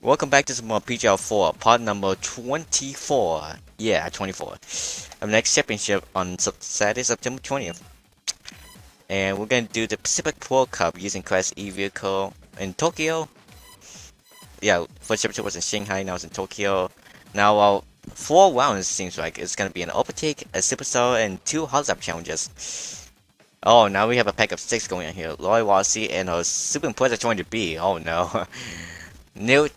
Welcome back to some more PGL4, part number 24. Yeah, 24. Our next championship on Saturday, September 20th. And we're gonna do the Pacific Pro Cup using Class E vehicle in Tokyo. Yeah, first championship was in Shanghai, now it's in Tokyo. Now, 4 rounds seems like it's gonna be an overtake, a superstar, and 2 hot lap challenges. Oh, now we have a pack of 6 going on here. Lloyd Rossi and a Super Impreza joined the B. Oh no. Neil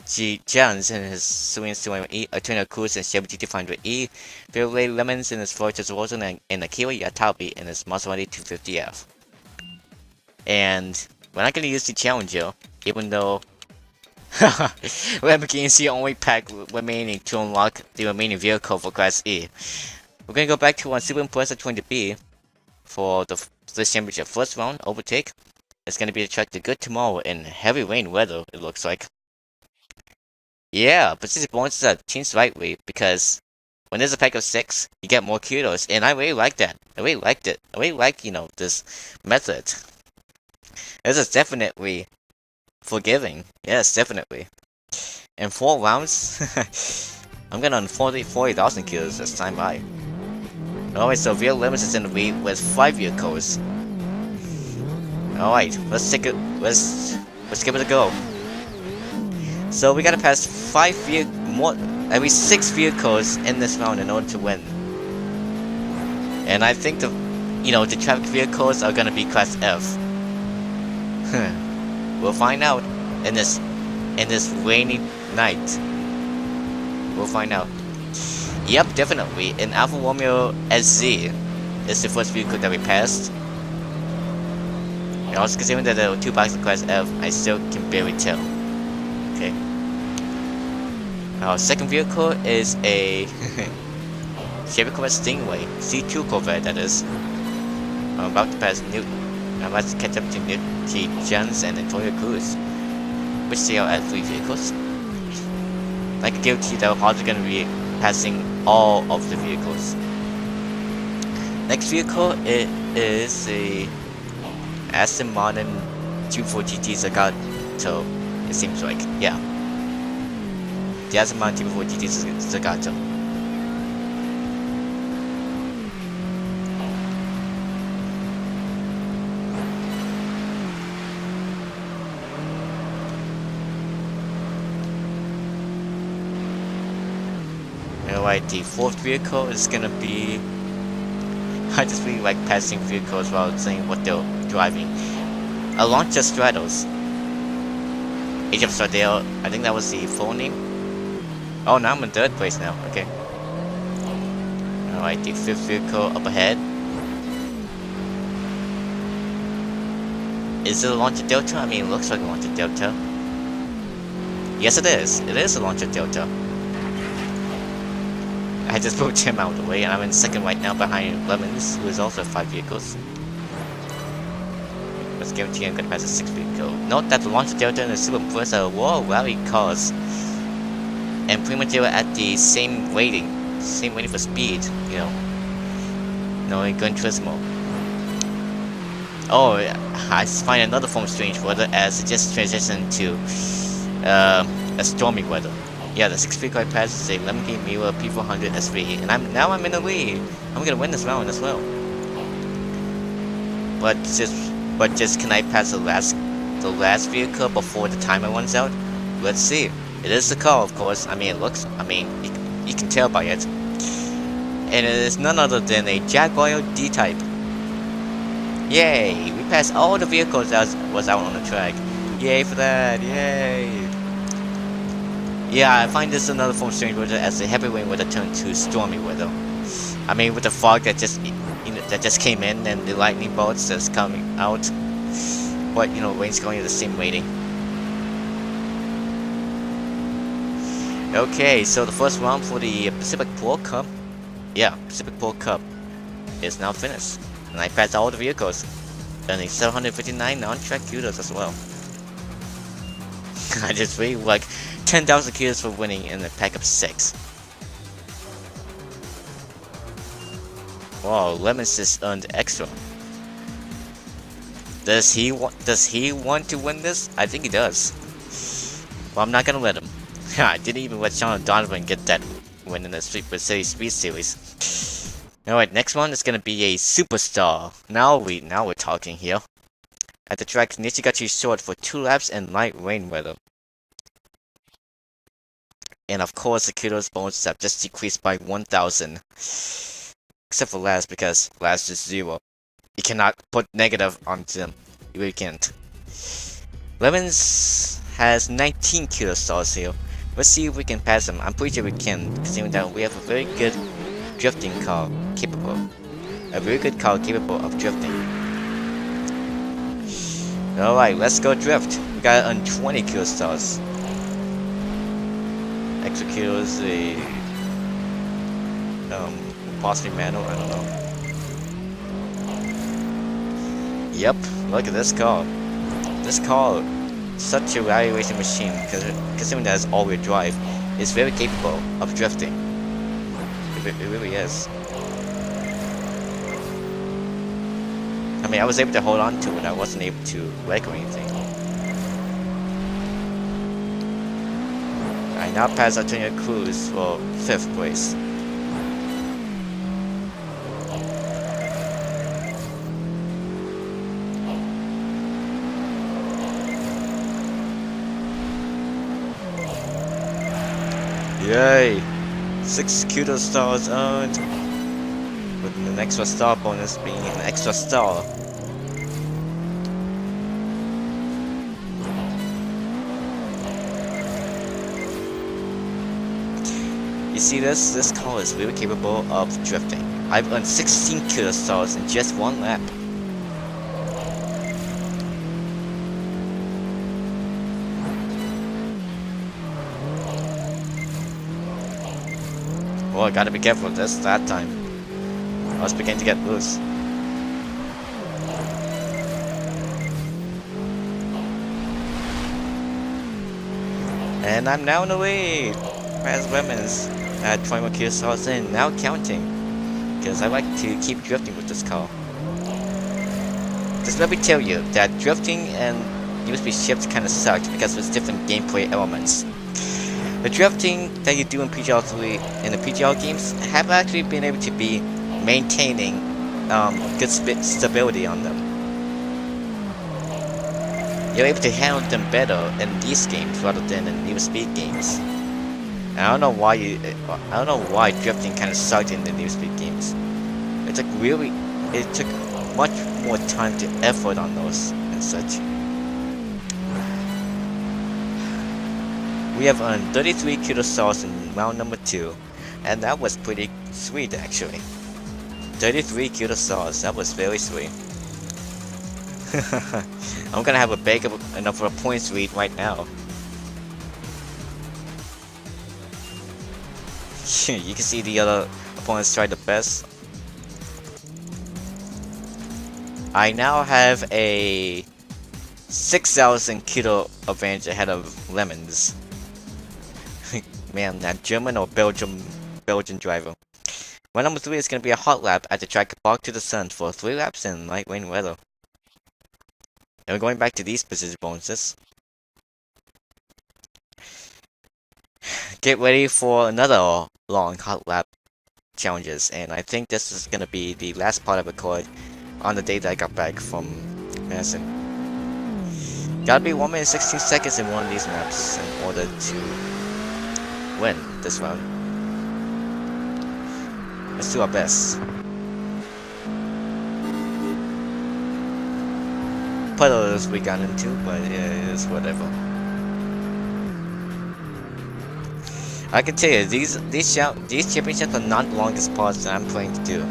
G. Jones in his Swing E, a Tornado Cruise in Chevy GT500E, Billy Lemons in his Fortress Wilson, and Akira Yatabe in his Maserati 250F. And we're not going to use the Challenger, even though Lamborghini only pack remaining to unlock the remaining vehicle for Class E. We're going to go back to one Super Impreza 20B for this championship. First round, overtake. It's going to be a track to good tomorrow in heavy rain weather, it looks like. Yeah, but this bonus are teams lightweight because when there's a pack of 6, you get more kudos, and I really like that. I really liked it. I really like, this method. This is definitely forgiving. Yes, definitely. In 4 rounds, I'm gonna on 40,000 kills this time by. Alright, so Real Limits is in the lead with 5 vehicles. Alright, let's give it a go. So we gotta pass every 6 vehicles in this round in order to win. And I think the traffic vehicles are gonna be Class F. We'll find out in this rainy night. We'll find out. Yep, definitely. In Alfa Romeo SZ is the first vehicle that we passed. And also considering that there were 2 boxes of Class F, I still can barely tell. Okay. Our second vehicle is a Chevy Corvette Stingray, C2 Corvette that is. I'm about to pass I'm about to catch up to Newt T. Jones and Toyota Cruz, which they are at 3 vehicles. I can guarantee that we're probably going to be passing all of the vehicles. Next vehicle is a Aston Martin 24 GT Zagato. It seems like, yeah. The Aston Martin 24 GT Zagato. Alright, the 4th vehicle is gonna be. I just really like passing vehicles while saying what they're driving. Alonso Stratos. Age of Stradale, I think that was the full name. Oh, now I'm in 3rd place now, okay. Alright, the 5th vehicle up ahead. Is it a Launcher Delta? I mean, it looks like a Launcher Delta. Yes, it is. It is a Launcher Delta. I just moved him out of the way, and I'm in 2nd right now behind Lemons, who is also 5 vehicles. Let's guarantee I'm gonna pass a 6th vehicle. Note that the Launcher Delta and the Super Impreza were rally cars, and pretty much they were at the same rating for speed, in Gran Turismo. Oh, I find another form of strange weather as it just transitioned to a stormy weather. Yeah, the 6th vehicle I passed is a Lamborghini Miura P400 SV, and I'm in the lead. I'm gonna win this round as well. But just can I pass the last vehicle before the timer runs out? Let's see. It is the car, of course. I mean, you can tell by it. And it is none other than a Jaguar D-Type. Yay! We passed all the vehicles that was out on the track. Yay for that! Yay! Yeah, I find this another form of strange weather as the heavy rain weather turned to stormy weather. I mean, with the fog that just came in and the lightning bolts that's coming out. But rain's going at the same rating. Okay, so the first round for the Pacific Pro Cup, Pacific Pro Cup is now finished, and I passed all the vehicles, earning 759 non-track kudos as well. I just really like 10,000 kudos for winning in a pack of 6. Wow, Lemons just earned extra. Does he want to win this? I think he does. Well, I'm not gonna let him. I didn't even let Sean Donovan get that win in the Super City Speed Series. Alright, next one is gonna be a superstar. Now we're talking here. At the track, Nishigachi short for 2 laps in light rain weather. And of course, the kudos bonuses have just decreased by 1,000. Except for last, because last is 0. You cannot put negative onto them. You really can't. Lemons has 19 kilo stars here. Let's see if we can pass him. I'm pretty sure we can, considering that we have a very good drifting car capable. A very good car capable of drifting. Alright, let's go drift. We got it on 20 kilo stars. Extra kilos, possibly manual, I don't know. Yep, look at this car. This car, such a rally machine, considering that it's all-wheel drive, is very capable of drifting. It really is. I mean, I was able to hold on to it, I wasn't able to wreck or anything. I now pass Antonio Cruz for 5th place. Yay! 6 kudo stars earned, with an extra star bonus being an extra star. You see this? This car is really capable of drifting. I've earned 16 kudo stars in just 1 lap. Well, I gotta be careful with this that time. I was beginning to get loose. And I'm now in the lead! As women's at 20 more kilo stars in, now counting. Because I like to keep drifting with this car. Just let me tell you that drifting and USB shifts kinda sucked because there's different gameplay elements. The drifting that you do in PGL3 in the PGL games have actually been able to be maintaining good stability on them. You're able to handle them better in these games rather than in Need for Speed games. And I don't know why drifting kind of sucked in the Need for Speed games. It took much more time to effort on those and such. We have earned 33 kudo stars in round number 2, and that was pretty sweet actually. 33 kudo stars, that was very sweet. I'm gonna have a big enough for a points lead right now. You can see the other opponents tried the best. I now have a 6,000 kilo advantage ahead of Lemons. Man, that German or Belgian driver. Round number 3 is going to be a hot lap at the track Park to the Sun for 3 laps in light rain weather. And we're going back to these position bonuses. Get ready for another long hot lap challenges, and I think this is going to be the last part I record on the day that I got back from Madison. Gotta be 1 minute 16 seconds in one of these maps in order to win this round. Let's do our best. Puddles we got into, but it is whatever. I can tell you, these championships are not the longest parts that I'm planning to do.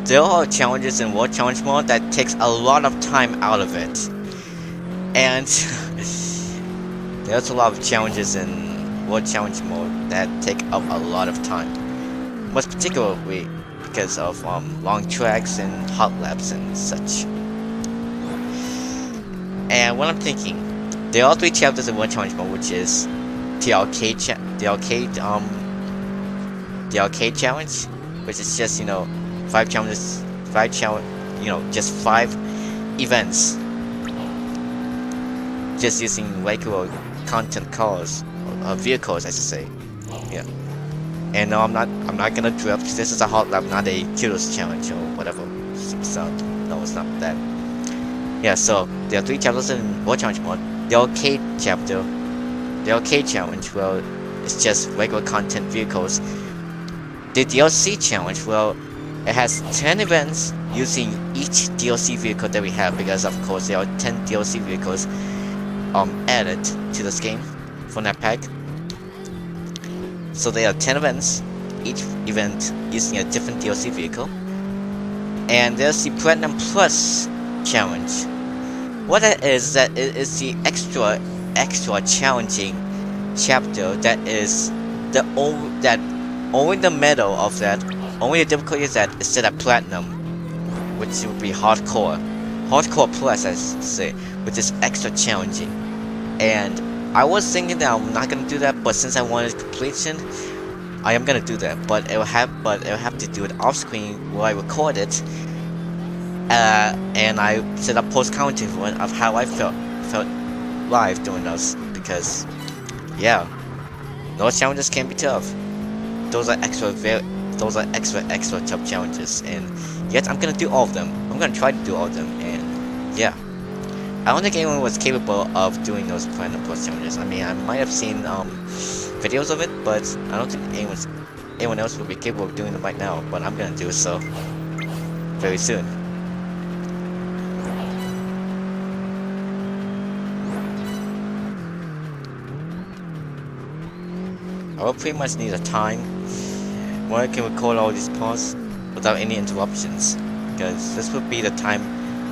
There are challenges in World Challenge Mode that takes a lot of time out of it. And there's a lot of challenges in World Challenge Mode that take up a lot of time. Most particularly because of long tracks and hot laps and such. And what I'm thinking, there are 3 chapters in World Challenge Mode, which is the arcade challenge, which is just, you know, 5 challenges, just 5 events. just using regular content cars, vehicles, I should say. Yeah. And no, I'm not gonna drift. This is a hot lap, not a Kudos challenge or whatever. So no, it's not that. Yeah. So there are 3 chapters in World Challenge mode. The arcade chapter, the arcade challenge, well, it's just regular content vehicles. The DLC challenge, well, it has 10 events using each DLC vehicle that we have, because of course there are 10 DLC vehicles added to this game from that pack. So there are 10 events, each event using a different DLC vehicle. And there's the Platinum Plus challenge. What that is the extra challenging chapter that is the only the medal of that, only the difficulty is that it's set at Platinum, which would be Hardcore Plus, I should say, which is extra challenging. And I was thinking that I'm not gonna do that, but since I wanted completion, I am gonna do that. But it'll have to do it off screen while I record it, and I set up post commentary for it of how I felt live doing those, because yeah, those challenges can be tough. Those are extra tough challenges, and yet I'm gonna do all of them. I'm gonna try to do all of them, and yeah. I don't think anyone was capable of doing those Platinum Plus challenges. I mean, I might have seen videos of it, but I don't think anyone else would be capable of doing them right now. But I'm gonna do so very soon. I will pretty much need a time where I can record all these parts without any interruptions, because this would be the time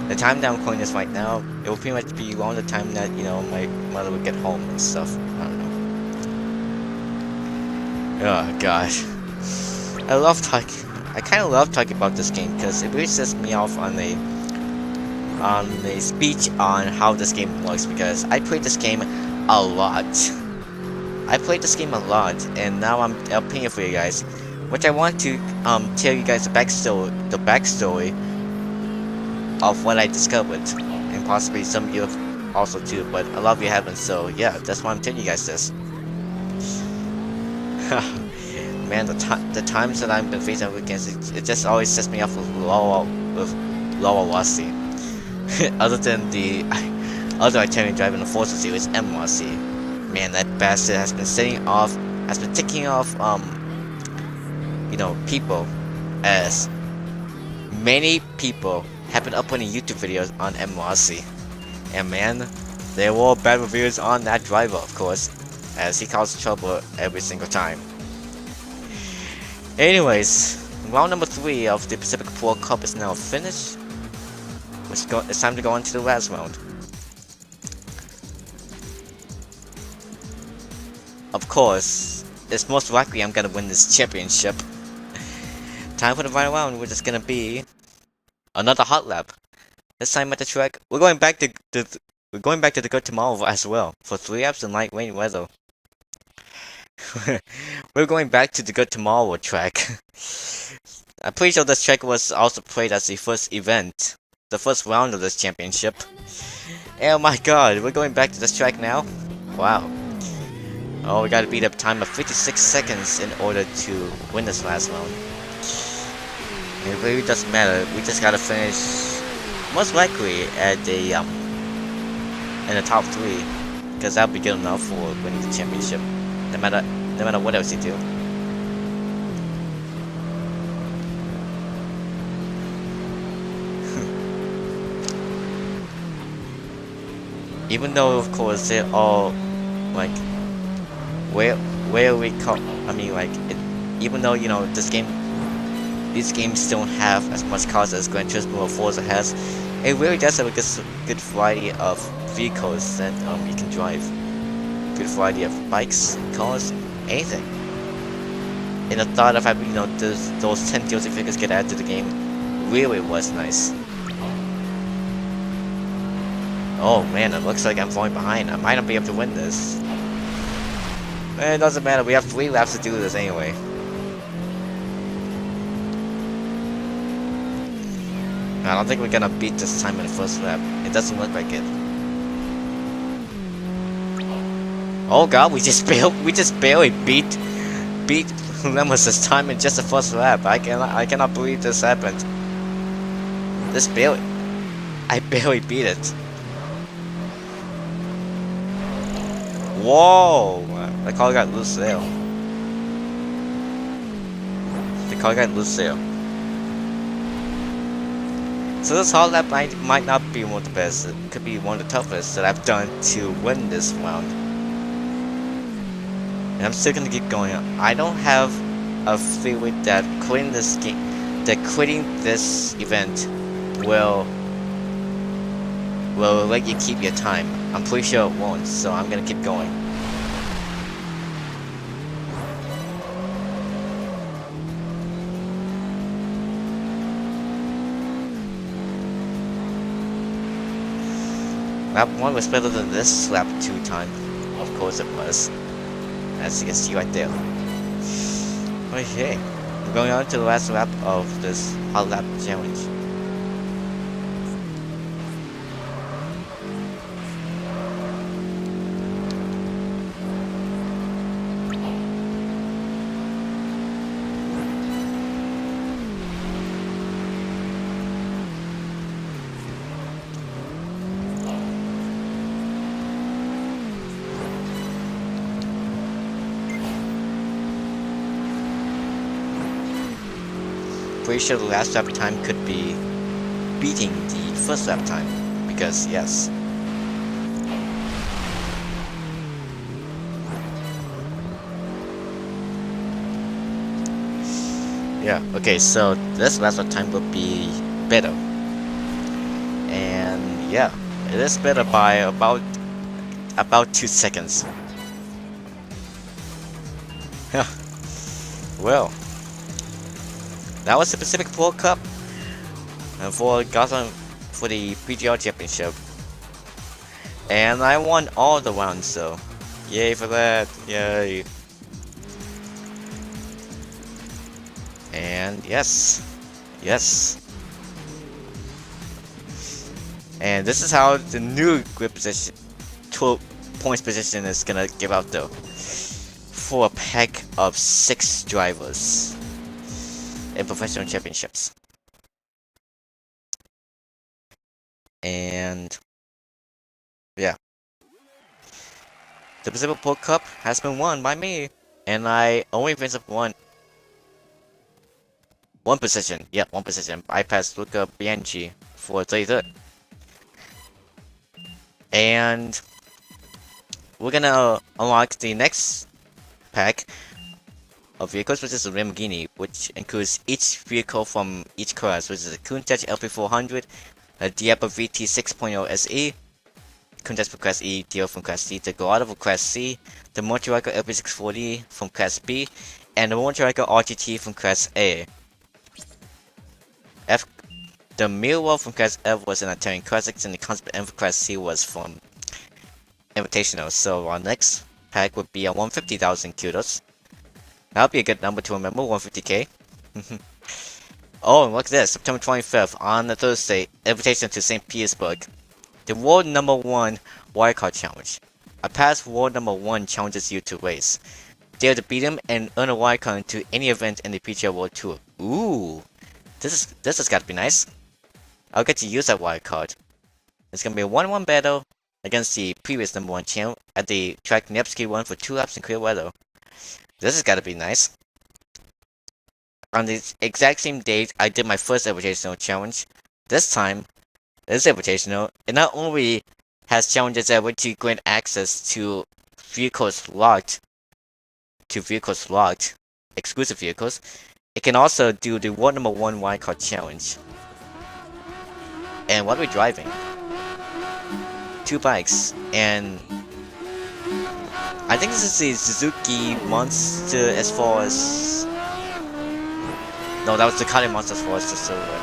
that I'm recording this right now. It will pretty much be around the time that, you know, my mother would get home and stuff. I don't know. Oh gosh, I kind of love talking about this game, because it really sets me off on a speech on how this game works, because I played this game a lot. And now I'm playing it for you guys, which I want to tell you guys the backstory of what I discovered, and possibly some of you also too, but a lot of you haven't. So yeah, that's why I'm telling you guys this. Man, the times that I've been facing up against it just always sets me off with lower Rossi. Other itinerary driver in the Forza series, M. Rossi. Man, that bastard has been ticking off you know, people, as many people have been uploading YouTube videos on M. Rossi. And man, there were bad reviews on that driver, of course, as he caused trouble every single time. Anyways, round number 3 of the Pacific World Cup is now finished. It's time to go on to the last round. Of course, it's most likely I'm gonna win this championship. Time for the final round, which is gonna be another hot lap. This time at the track, we're going back to the Good Tomorrow as well for 3 laps in light rain weather. We're going back to the Good Tomorrow track. I'm pretty sure this track was also played as the first event, the first round of this championship. Oh my god, we're going back to this track now? Wow. Oh, we gotta beat up time of 56 seconds in order to win this last round. It really doesn't matter, we just gotta finish most likely at the in the top 3, because that'll be good enough for winning the championship, no matter what else you do. Even though, of course, they're all like where we come. I mean, like even though, you know, these games don't have as much cars as Gran Turismo or Forza has, it really does have a good variety of vehicles that you can drive. Good variety of bikes, cars, anything. And the thought of having, you know, those 10 DLC figures get added to the game really was nice. Oh man, it looks like I'm falling behind. I might not be able to win this. It doesn't matter, we have 3 laps to do this anyway. I don't think we're gonna beat this time in the first lap. It doesn't look like it. Oh god, we just barely beat Lemos's time in just the first lap. I cannot believe this happened. I barely beat it. Whoa! The car got loose there. The car got loose there. So this hard lap might not be one of the best. It could be one of the toughest that I've done to win this round. And I'm still gonna keep going. I don't have a feeling that quitting this event will let you keep your time. I'm pretty sure it won't, so I'm gonna keep going. Lap 1 was better than this lap 2 time. Of course it was. As you can see right there. Okay, we're going on to the last lap of this hot lap challenge. Pretty sure the last lap time could be beating the first lap time, because yes. Yeah, okay, so this last lap time will be better. And yeah, it is better by about 2 seconds. Well, that was the Pacific World Cup for Gotham for the PGR Championship. And I won all the rounds, so yay for that, yay. And yes. And this is how the new grid position, 12 points position is gonna give out though. For a pack of 6 drivers in professional championships. And yeah, the Pacific World Cup has been won by me, and I only finished up one position. Yeah, one position. I passed Luca Bianchi for 33rd. And we're gonna unlock the next pack of vehicles, which is a Lamborghini, which includes each vehicle from each class, which is a Countach LP400, a Diablo VT 6.0 SE, Countach from Class E, Dio from Class C, the Gallardo from Class C, the Motorcycle LP640 from Class B, and the Motorcycle RGT from Class A. The Millwall from Class F was an Italian Classics, and the Concept M from Class C was from Invitational. So our next pack would be a 150,000 kudos. That would be a good number to remember, 150k. Oh, and look at this, September 25th, on the Thursday, invitation to St. Petersburg. The World Number 1 Wildcard Challenge. A past World Number 1 challenges you to race. Dare to beat him and earn a wildcard to any event in the PGR World Tour. Ooh, this has got to be nice. I'll get to use that wildcard. It's gonna be a 1-1 battle against the previous number 1 champ at the track Nevsky Run for 2 laps in clear weather. This has got to be nice. On the exact same date I did my first Invitational challenge, this time, this Invitational, it not only has challenges that would to grant access to vehicles locked, exclusive vehicles, it can also do the World Number 1 Wildcard Challenge. And what are we driving? 2 bikes, and I think this is the Suzuki Monster as far as... No, that was the Ducati Monster as far as the silver.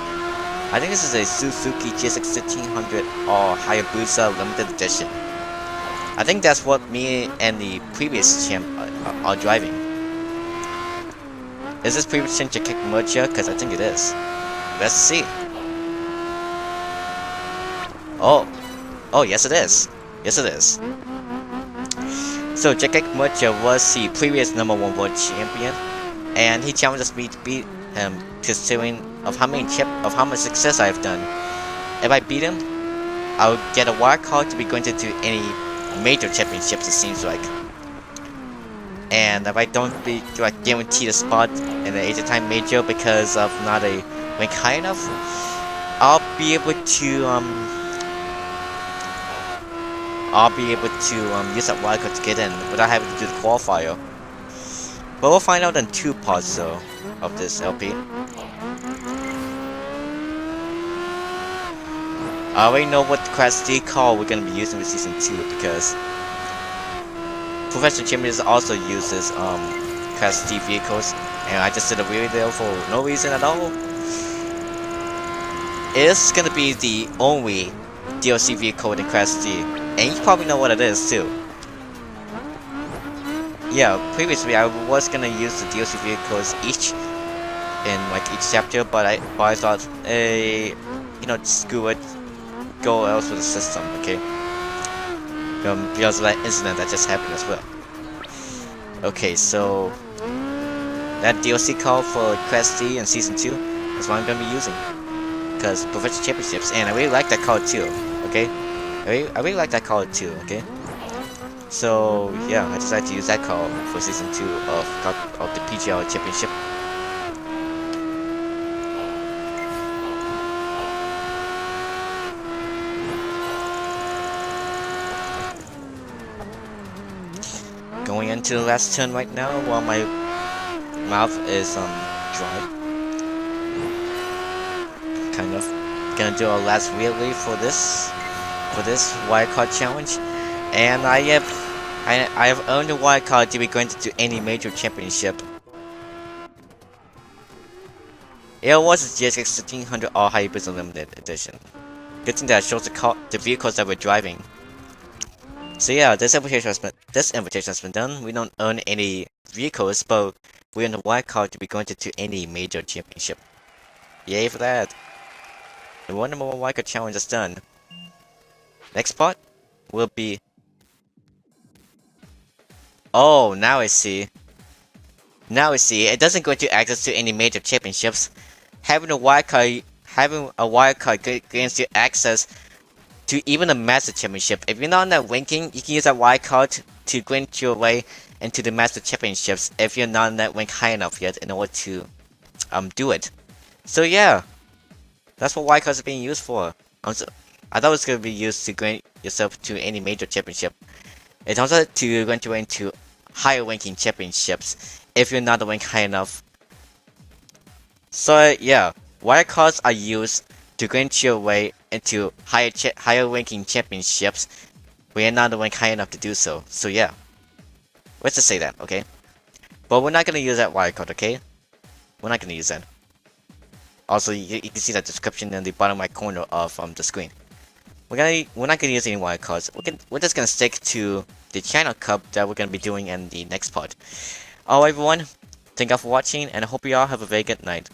I think this is a Suzuki GSX 1500 or Hayabusa Limited Edition. I think that's what me and the previous champ are driving. Is this previous champ kick merger? Because I think it is. Let's see. Oh, yes it is. Yes it is. So Jack Murcher was the previous #1 world champion, and he challenges me to beat him, considering of how much success I've done. If I beat him, I'll get a wild card to be granted to any major championships, it seems like. And if I don't be like guaranteed a spot in the Age of Time major because of not a rank high enough, I'll be able to use that wildcard to get in without having to do the qualifier. But we'll find out in 2 parts though of this LP. I already know what Class D call we're gonna be using with Season 2 because Professional Champions also uses Class D vehicles, and I just did a video for no reason at all. It's gonna be the only DLC vehicle in Class D, and you probably know what it is too. Yeah, previously I was gonna use the DLC vehicles each chapter, but I thought, screw it, go else with the system, okay? Because of that incident that just happened as well. Okay, so that DLC call for Class D and Season 2 is what I'm gonna be using. Because Professional Championships, and I really like that card too, okay? I really like that card too, okay? So yeah, I decided to use that card for Season 2 of the PGL Championship. Going into the last turn right now while my mouth is dry. Kind of gonna do our last relay for this wildcard challenge, and I have earned a wildcard to be granted to any major championship. It was a GSX 1600 All Hybrids Limited Edition. Good thing that shows the vehicles that we're driving. So yeah, this invitation has been done. We don't earn any vehicles, but we earn a wildcard to be granted to any major championship. Yay for that! The #1 wildcard challenge is done. Next part will be. Oh, now I see. Now I see. It doesn't grant you access to any major championships. Having a wildcard grants you access to even a Master Championship. If you're not in that ranking, you can use that wildcard to grant your way into the Master Championships if you're not in that rank high enough yet in order to do it. So yeah, that's what wildcards are being used for. I thought it was going to be used to grant yourself to any major championship. It's also to grant your way into higher ranking championships if you're not rank high enough. So yeah, wildcards are used to grant your way into higher ranking championships when you're not rank high enough to do so. So yeah, let's just say that, okay? But we're not gonna use that wildcard, okay? We're not gonna use that. Also, you can see that description in the bottom right corner of the screen. We're not gonna use any wildcards. We're just gonna stick to the China Cup that we're gonna be doing in the next part. Alright everyone, thank you all for watching, and I hope you all have a very good night.